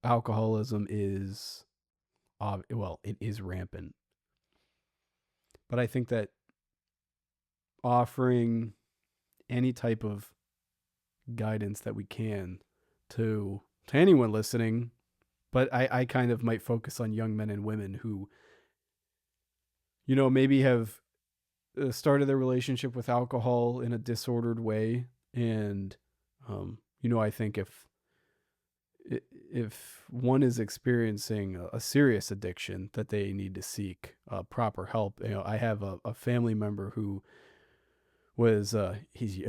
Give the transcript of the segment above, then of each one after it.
alcoholism is, well, it is rampant. But I think that offering any type of guidance that we can to anyone listening, but I kind of might focus on young men and women who, maybe have started their relationship with alcohol in a disordered way. And, I think if one is experiencing a serious addiction, that they need to seek proper help. I have a family member who was he's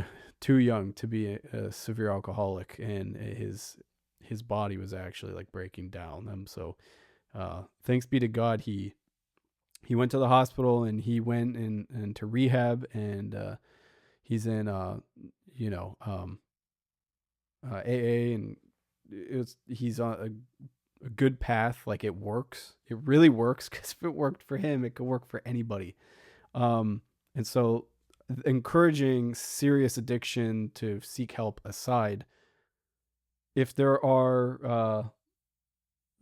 too young to be a severe alcoholic, and his body was actually like breaking down. So thanks be to God, he went to the hospital, and he went and to rehab, and he's in you know AA, and he's on a good path. Like, it works, it really works, because if it worked for him, it could work for anybody. And so, encouraging serious addiction to seek help aside, if there are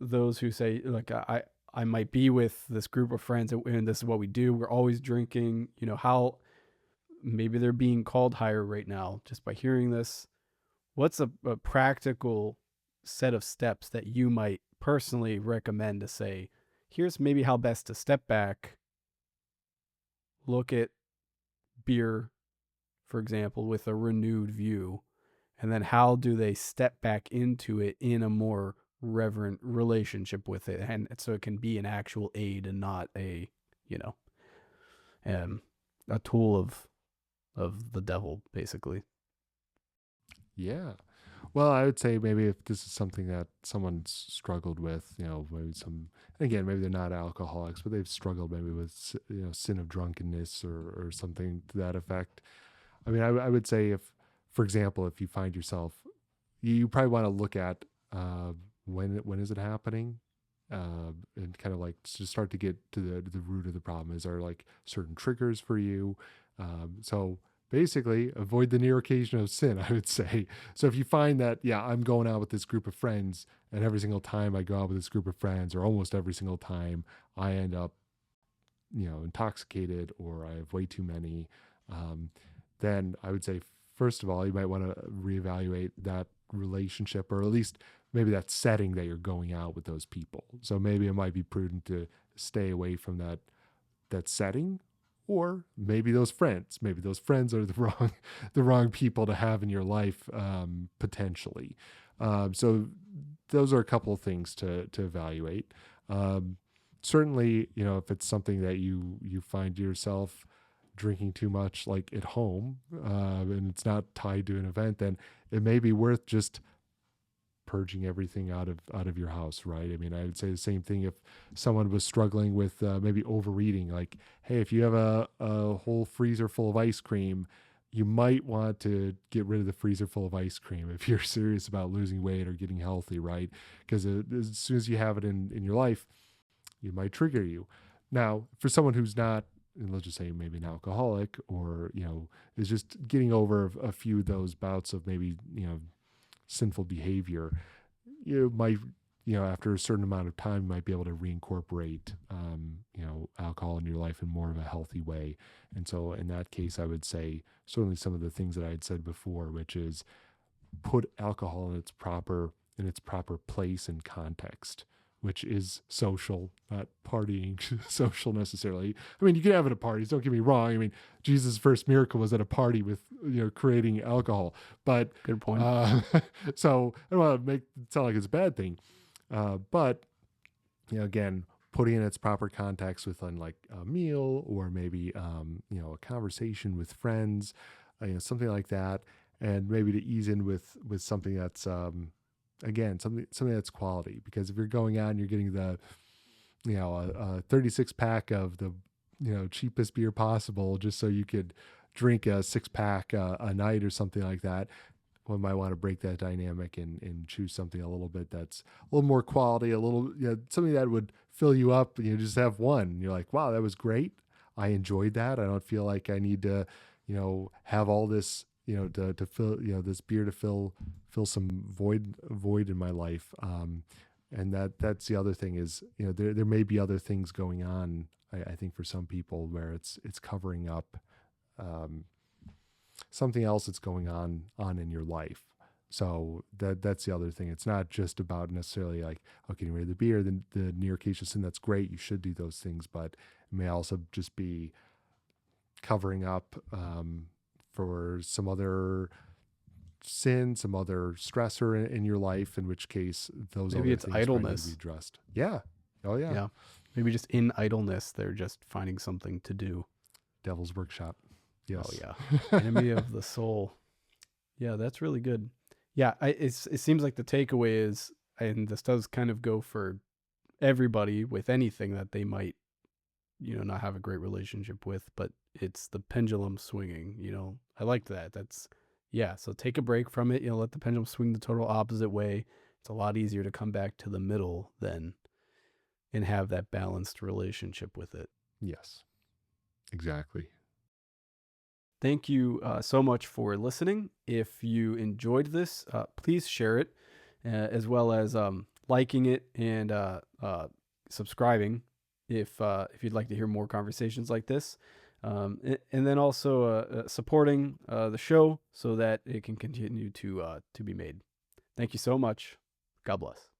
those who say, like, I might be with this group of friends, and this is what we do, we're always drinking, how maybe they're being called higher right now just by hearing this. What's a practical set of steps that you might personally recommend to say, here's maybe how best to step back, look at beer, for example, with a renewed view, and then how do they step back into it in a more reverent relationship with it, and so it can be an actual aid and not you know um, a tool of the devil, basically. Yeah. Well, I would say maybe if this is something that someone's struggled with, maybe again, maybe they're not alcoholics, but they've struggled maybe with, sin of drunkenness or something to that effect. I mean, I would say if, for example, if you find yourself, you probably want to look at when is it happening, and kind of like to start to get to the root of the problem. Is there like certain triggers for you? So basically, avoid the near occasion of sin, I would say. So if you find that, yeah, I'm going out with this group of friends, and every single time I go out with this group of friends, or almost every single time, I end up, intoxicated, or I have way too many, um, then I would say, first of all, you might want to reevaluate that relationship, or at least maybe that setting that you're going out with those people. So maybe it might be prudent to stay away from that setting, or maybe those friends. Maybe those friends are the wrong people to have in your life, potentially. So those are a couple of things to evaluate. Um, Certainly, if it's something that you find yourself drinking too much, like at home, and it's not tied to an event, then it may be worth just purging everything out of your house, right? I mean, I would say the same thing if someone was struggling with maybe overeating. Like, hey, if you have a whole freezer full of ice cream, you might want to get rid of the freezer full of ice cream if you're serious about losing weight or getting healthy, right? Because as soon as you have it in your life, it might trigger you. Now, for someone who's not, and let's just say maybe an alcoholic, or is just getting over a few of those bouts of maybe sinful behavior, you might, after a certain amount of time, you might be able to reincorporate, alcohol in your life in more of a healthy way. And so in that case, I would say certainly some of the things that I had said before, which is put alcohol in its proper place and context, which is social, not partying social necessarily. I mean, you can have it at parties, don't get me wrong. I mean, Jesus' first miracle was at a party with, creating alcohol. But Good point. uh, so I don't want to make it sound like it's a bad thing. But, again, putting in its proper context with like a meal, or maybe, a conversation with friends, something like that. And maybe to ease in with something that's, again, something that's quality. Because if you're going out and you're getting the, a 36 pack of the, cheapest beer possible, just so you could drink a 6 pack a night or something like that, one might want to break that dynamic and choose something a little bit that's a little more quality, a little, something that would fill you up, and you just have one. And you're like, wow, that was great. I enjoyed that. I don't feel like I need to, have all this, to fill, this beer to fill some void in my life. And that's the other thing is, there may be other things going on. I think for some people where it's covering up um, something else that's going on in your life. So that's the other thing. It's not just about necessarily like, oh, getting rid of the beer, the near occasional sin. That's great. You should do those things, but it may also just be covering up for some other sin, some other stressor in your life, in which case those Maybe other it's things probably need to be idleness. addressed. Yeah. Oh yeah. Yeah. Maybe just in idleness, they're just finding something to do. Devil's workshop. Oh Yes. yeah. Enemy of the soul. Yeah, that's really good. Yeah, it seems like the takeaway is, and this does kind of go for everybody with anything that they might, not have a great relationship with, but it's the pendulum swinging. I liked that. Yeah. So take a break from it. Let the pendulum swing the total opposite way. It's a lot easier to come back to the middle then and have that balanced relationship with it. Yes. Exactly. Thank you so much for listening. If you enjoyed this, please share it, as well as liking it and subscribing if you'd like to hear more conversations like this, and then also supporting the show so that it can continue to be made. Thank you so much. God bless.